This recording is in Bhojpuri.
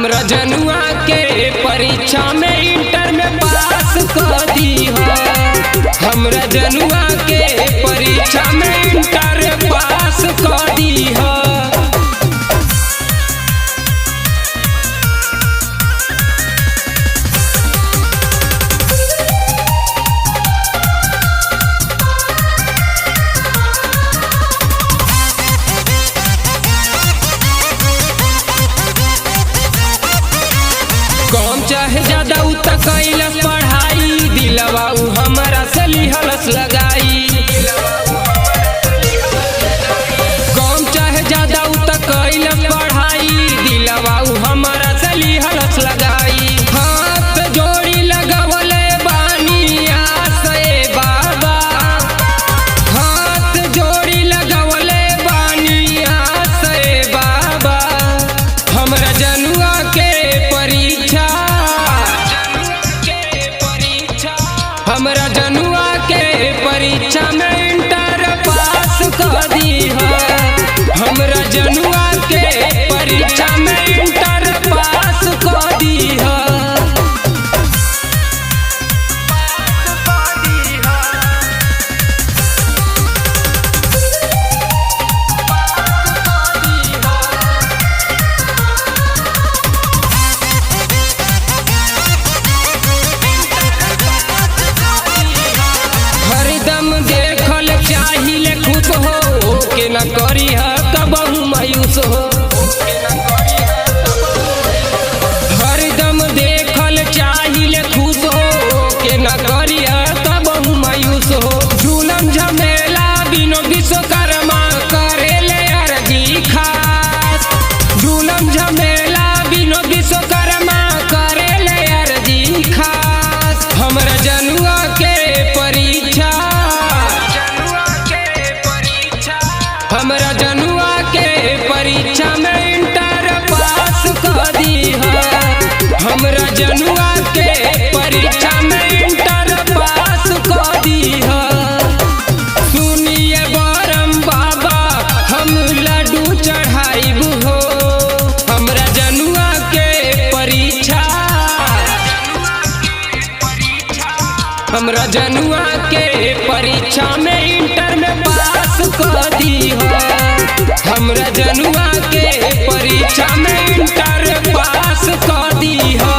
हमरा जनुआ के परीक्षा में इंटर में पास कर दी हो। हमरा जनुआ के परीक्षा में इंटर पास कर दी हो। कम चाहे ज्यादा उ त कैलस पढ़ाई, दिलवा उ हमरा से लिहलस लगाई। कम चाहे ज्यादा उ त कैलस पढ़ाई, दिलवा उ हमरा से लिहलस लगाई। हाथ जोड़ी लगवले बानी आसे बाबा, हाथ जोड़ी लगवले बानी आसे बाबा। हमरा जनुआ के परीक्षा, हमरा जनुआ के परीक्षा में इंटर पास कर दी हो। हमरा जनुआ के परीक्षा में इंटर पास कर दी हो। हरदम देखल चाहिए खुश हो के न करी है कबहू मायूस हो। हरदम देखल चाहिए खुश हो के न करी है कबहू मायूस हो। झूलम झमेला बिनो विश्वकर्मा करेले अर्जी खास। झूलम झमेला बिनो विश्वकर्मा करेले अर्जी खास। हमरा जनुआ के परीक्षा, हमरा जनुआ के परीक्षा में इंटर पास कर दी हो। हमरा जनुआ के परीक्षा में इंटर पास कर दी हो। सुनिए बरम बाबा हम लड्डू चढ़ाइब हो। हमरा जनुआ के परीक्षा, हमरा जनुआ के परीक्षा में इंटर में पास कर दी हो। हमरा जनुआ के परीक्षा में इंटर पास कर दी हो।